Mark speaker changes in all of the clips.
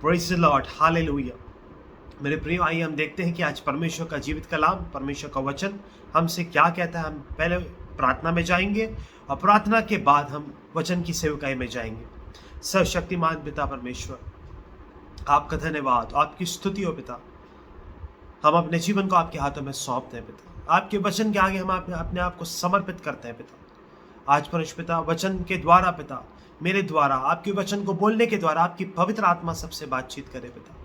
Speaker 1: Praise the Lord, hallelujah. मेरे प्रियो, आइए हम देखते हैं कि आज परमेश्वर का जीवित कलाम, परमेश्वर का वचन हमसे क्या कहता है। हम पहले प्रार्थना में जाएंगे और प्रार्थना के बाद हम वचन की सेवकाई में जाएंगे। सर्वशक्तिमान पिता परमेश्वर, आपका धन्यवाद, आपकी स्तुति हो पिता। हम अपने जीवन को आपके हाथों में सौंपते हैं पिता। आपके वचन के आगे हम अपने आप को समर्पित करते हैं पिता। आज परमेश्वर पिता, वचन के द्वारा पिता, मेरे द्वारा, आपके वचन को बोलने के द्वारा आपकी पवित्र आत्मा सबसे बातचीत करे पिता।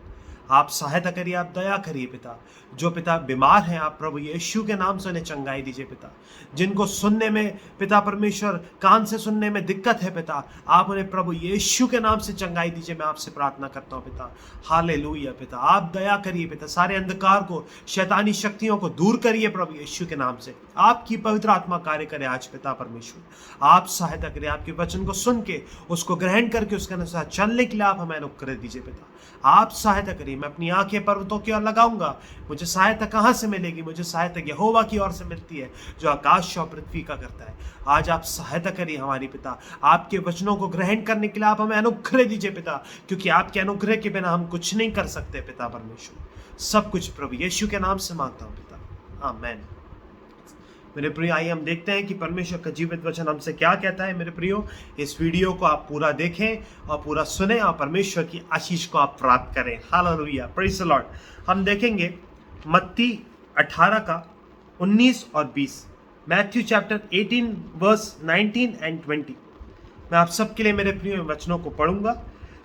Speaker 1: आप सहायता करिए, आप दया करिए पिता। जो पिता बीमार हैं, आप प्रभु यीशु के नाम से उन्हें चंगाई दीजिए पिता। जिनको सुनने में पिता परमेश्वर, कान से सुनने में दिक्कत है पिता, आप उन्हें प्रभु यीशु के नाम से चंगाई दीजिए। मैं आपसे प्रार्थना करता हूँ पिता। हालेलुया पिता, आप दया करिए पिता। सारे अंधकार को, शैतानी शक्तियों को दूर करिए प्रभु यीशु के नाम से। आपकी पवित्र आत्मा कार्य करे आज पिता परमेश्वर। आप सहायता करिए, आपके वचन को सुन के उसको ग्रहण करके उसके अनुसार चलने के लिए आप हमें अनुग्रह दीजिए पिता। आप सहायता करिए। मैं अपनी आंखें पर्वतों की ओर लगाऊंगा। मुझे सहायता कहाँ से मिलेगी? मुझे सहायता यहोवा की ओर से मिलती है, जो आकाश और पृथ्वी का करता है। आज आप सहायता करिए हमारी पिता। आपके वचनों को ग्रहण करने के लिए आप हमें अनुग्रह दीजिए पिता, क्योंकि आपके अनुग्रह के बिना हम कुछ नहीं कर सकते पिता परमेश्वर। सब कुछ प्रभु यीशु के नाम से मांगता हूँ पिता, आमेन। मेरे प्रियो, आइए हम देखते हैं कि परमेश्वर का जीवित वचन हमसे क्या कहता है। मेरे प्रियो, इस वीडियो को आप पूरा देखें और पूरा सुने और परमेश्वर की आशीष को आप प्राप्त करें। Hallelujah, praise the Lord. हम देखेंगे मत्ती 18 का 19 और 20, मैथ्यू चैप्टर 18 वर्स 19 एंड 20। मैं आप सबके लिए मेरे प्रियो वचनों को पढ़ूंगा।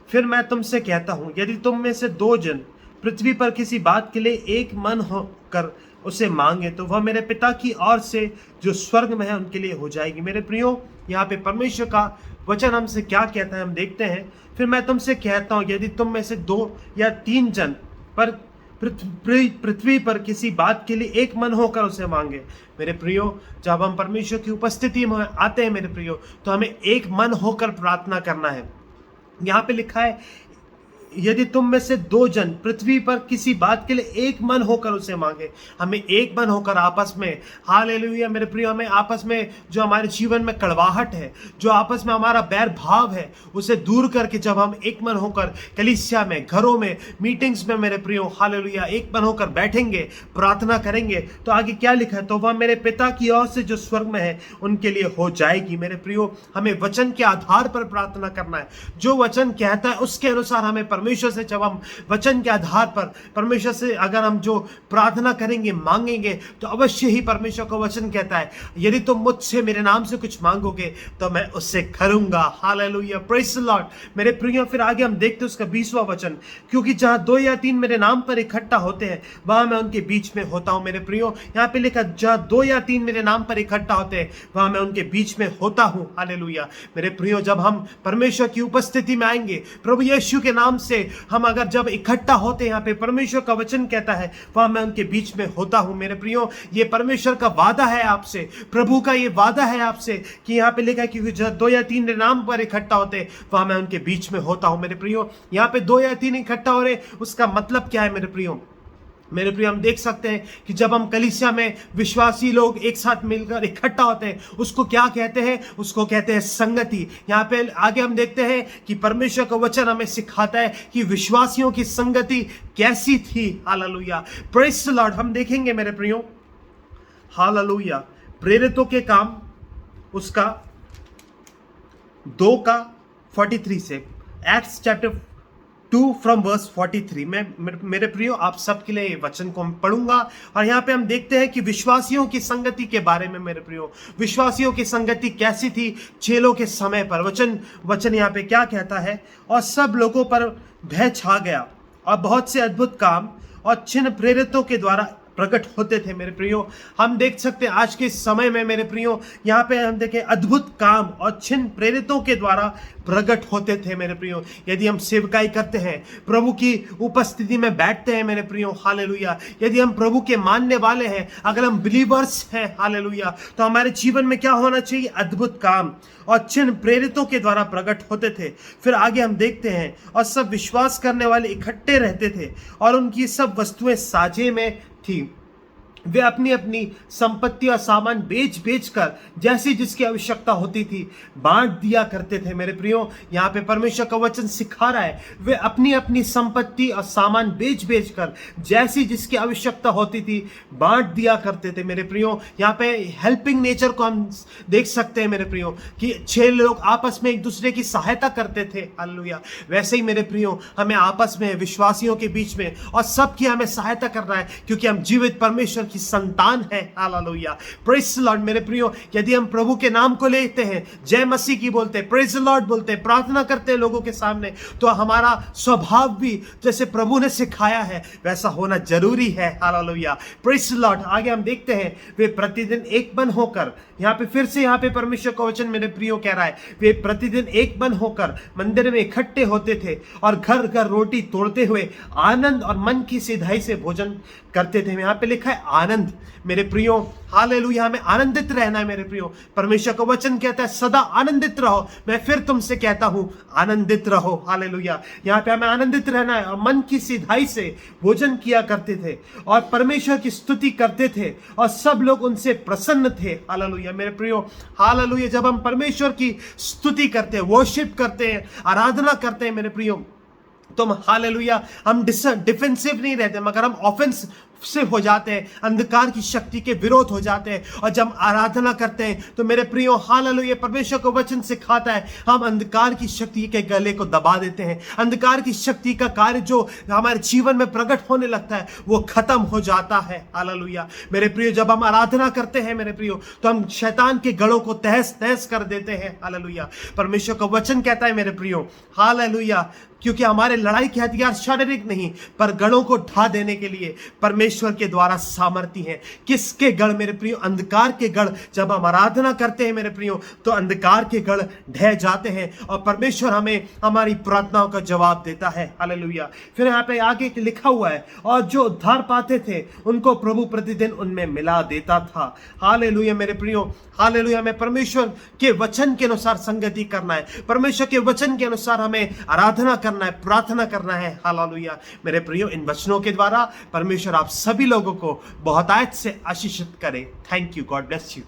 Speaker 1: फिर मैं तुमसे कहता हूँ, यदि तुम में से दो जन पृथ्वी पर किसी बात के लिए एक मन होकर उसे मांगे, तो वह मेरे पिता की ओर से जो स्वर्ग में है उनके लिए हो जाएगी। मेरे प्रियो, यहाँ पे परमेश्वर का वचन हमसे क्या कहता है हम देखते हैं। फिर मैं तुमसे कहता हूँ, यदि तुम में से 2 या 3 जन पर पृथ्वी पर किसी बात के लिए एक मन होकर उसे मांगे। मेरे प्रियो, जब हम परमेश्वर की उपस्थिति में आते हैं मेरे प्रियो, तो हमें एक मन होकर प्रार्थना करना है। यहाँ पे लिखा है, यदि तुम में से 2 जन पृथ्वी पर किसी बात के लिए एक मन होकर उसे मांगे। हमें एक मन होकर आपस में, हालेलुया मेरे प्रियो, हमें आपस में जो हमारे जीवन में कड़वाहट है, जो आपस में हमारा बैर भाव है, उसे दूर करके जब हम एक मन होकर कलीसिया में, घरों में, मीटिंग्स में मेरे प्रियो, हालेलुया, एक मन होकर बैठेंगे, प्रार्थना करेंगे, तो आगे क्या लिखा है, तो वह मेरे पिता की ओर से जो स्वर्ग में है उनके लिए हो जाएगी। मेरे प्रियो, हमें वचन के आधार पर प्रार्थना करना है। जो वचन कहता है उसके अनुसार हमें परमेश्वर से, जब हम वचन के आधार पर परमेश्वर से अगर हम जो प्रार्थना करेंगे, मांगेंगे, तो अवश्य ही परमेश्वर का वचन कहता है, यदि तुम मुझसे मेरे नाम से कुछ मांगोगे तो मैं उससे करूंगा। Hallelujah, praise the Lord. मेरे प्रियो, फिर आगे हम देखते हैं उसका 20वां वचन, क्योंकि जहां 2 या 3 मेरे नाम पर इकट्ठा होते हैं वहां मैं उनके बीच में होता हूं। मेरे प्रियो, यहाँ पे लिखा, जहां 2 या 3 मेरे नाम पर इकट्ठा होते हैं वहां मैं उनके बीच में होता हूं। हालेलुया मेरे प्रियो, जब हम परमेश्वर की उपस्थिति में आएंगे, प्रभु यीशु के नाम से हम अगर जब इकट्ठा होते हैं, यहाँ पे परमेश्वर का वचन कहता है, वहां मैं उनके बीच में होता हूं। मेरे प्रियो, ये परमेश्वर का वादा है आपसे, प्रभु का ये वादा है आपसे कि यहाँ पे लिखा है कि 2 या 3 नाम पर इकट्ठा होते हैं वहां मैं उनके बीच में होता हूं। मेरे प्रियो, यहाँ पे 2 या 3 इकट्ठा हो रहे, उसका मतलब क्या है? मेरे प्रियो, हम देख सकते हैं कि जब हम कलीसिया में विश्वासी लोग एक साथ मिलकर इकट्ठा होते हैं, उसको क्या कहते हैं? उसको कहते हैं संगति। यहाँ पे आगे हम देखते हैं कि परमेश्वर का वचन हमें सिखाता है कि विश्वासियों की संगति कैसी थी। Hallelujah, praise the Lord. हम देखेंगे मेरे प्रियो, हालेलुया, प्रेरितों के काम उसका 2 का 43 से, एक्ट्स चैप्टर 2 फ्रॉम वर्स 43। मेरे प्रियो, आप सबके लिए वचन को मैं पढ़ूंगा और यहाँ पे हम देखते हैं कि विश्वासियों की संगति के बारे में। मेरे प्रियो, विश्वासियों की संगति कैसी थी चेलों के समय पर? वचन यहाँ पे क्या कहता है? और सब लोगों पर भय छा गया और बहुत से अद्भुत काम और चिन्ह प्रेरितों के द्वारा प्रकट होते थे। मेरे प्रियो, हम देख सकते हैं आज के समय में मेरे प्रियो, यहाँ पे हम देखें अद्भुत काम और चिन्ह प्रेरितों के द्वारा प्रकट होते थे। मेरे प्रियो, यदि हम सेवकाई करते हैं, प्रभु की उपस्थिति में बैठते हैं मेरे प्रियो, हालेलुया, यदि हम प्रभु के मानने वाले हैं, अगर हम बिलीवर्स हैं, हालेलुया, तो हमारे जीवन में क्या होना चाहिए? अद्भुत काम और चिन्ह प्रेरितों के द्वारा प्रकट होते थे। फिर आगे हम देखते हैं, और सब विश्वास करने वाले इकट्ठे रहते थे और उनकी सब वस्तुएं साझे में थी वे अपनी अपनी संपत्ति और सामान बेच बेच कर जैसी जिसकी आवश्यकता होती थी बांट दिया करते थे। मेरे प्रियो, यहाँ पे परमेश्वर का वचन सिखा रहा है, वे अपनी अपनी संपत्ति और सामान बेच बेच कर जैसी जिसकी आवश्यकता होती थी बांट दिया करते थे। मेरे प्रियो, यहाँ पे हेल्पिंग नेचर को हम देख सकते हैं मेरे प्रियो, कि 6 लोग आपस में एक दूसरे की सहायता करते थे। हालेलुया। वैसे ही मेरे प्रियो, हमें आपस में विश्वासियों के बीच में और सबकी हमें सहायता करना है, क्योंकि हम जीवित परमेश्वर की संतान है। हालेलुया। Praise the Lord. मेरे प्रियो, यदि हम प्रभु के नाम को लेते हैं, जय मसीह की बोलते हैं, प्रेज द लॉर्ड बोलते हैं, प्रार्थना करते हैं लोगों के सामने, तो हमारा स्वभाव भी जैसे प्रभु ने सिखाया है वैसा होना जरूरी है। हालेलुया। Praise the Lord. आगे हम देखते हैं, वे प्रतिदिन एक मन होकर, यहाँ पे फिर से यहाँ पे परमेश्वर का वचन मेरे प्रियो कह रहा है, वे प्रतिदिन एक मन होकर मंदिर में इकट्ठे होते थे और घर घर रोटी तोड़ते हुए आनंद और मन की सिधाई से भोजन करते थे। यहाँ पे लिखा है आनंद। मेरे प्रियो, हालेलुया, हमें आनंदित रहना है। मेरे प्रियो, परमेश्वर का वचन कहता है सदा आनंदित रहो। मैं फिर तुमसे कहता हूं, आनंदित रहो। हालेलुया। यहाँ पे हमें आनंदित रहना है और मन की सिधाई से भोजन किया करते थे और परमेश्वर की स्तुति करते थे और सब लोग उनसे प्रसन्न थे। हालेलुया। मेरे प्रियो, हालेलुया, जब हम परमेश्वर की स्तुति करते हैं, वर्शिप करते हैं, आराधना करते हैं मेरे प्रियो, तो हालेलुया, हम डिफेंसिव नहीं रहते, मगर हम ऑफेंस से हो जाते हैं, अंधकार की शक्ति के विरोध हो जाते हैं। और जब आराधना करते हैं तो मेरे प्रियो, हालेलुया, परमेश्वर को वचन सिखाता है, हम अंधकार की शक्ति के गले को दबा देते हैं। अंधकार की शक्ति का कार्य जो हमारे जीवन में प्रकट होने लगता है वो खत्म हो जाता है। हालेलुया। मेरे प्रियो, जब हम आराधना करते हैं मेरे प्रियो, तो हम शैतान के गढ़ों को तहस नहस कर देते हैं। हालेलुया। परमेश्वर का वचन कहता है मेरे प्रियो, हालेलुया, क्योंकि हमारे लड़ाई के हथियार शारीरिक नहीं पर गढ़ों को ढा देने के लिए परमेश्वर के द्वारा सामर्थ्य है। किसके गढ़ मेरे प्रियो? अंधकार के गढ़। जब हम आराधना करते हैं मेरे प्रियो, तो अंधकार के गढ़ ढह जाते हैं और परमेश्वर हमें हमारी प्रार्थनाओं का जवाब देता है। हालेलुया। फिर यहाँ पे आगे लिखा हुआ है, और जो उद्धार पाते थे उनको प्रभु प्रतिदिन उनमें मिला देता था। हालेलुया। मेरे प्रियो, हालेलुया, हमें परमेश्वर के वचन के अनुसार संगति करना है, परमेश्वर के वचन के अनुसार हमें आराधना करना है, प्रार्थना करना है। हालेलुया। मेरे प्रियो, इन वचनों के द्वारा परमेश्वर आप सभी लोगों को बहुतायत से आशीषित करे। Thank you. God bless you.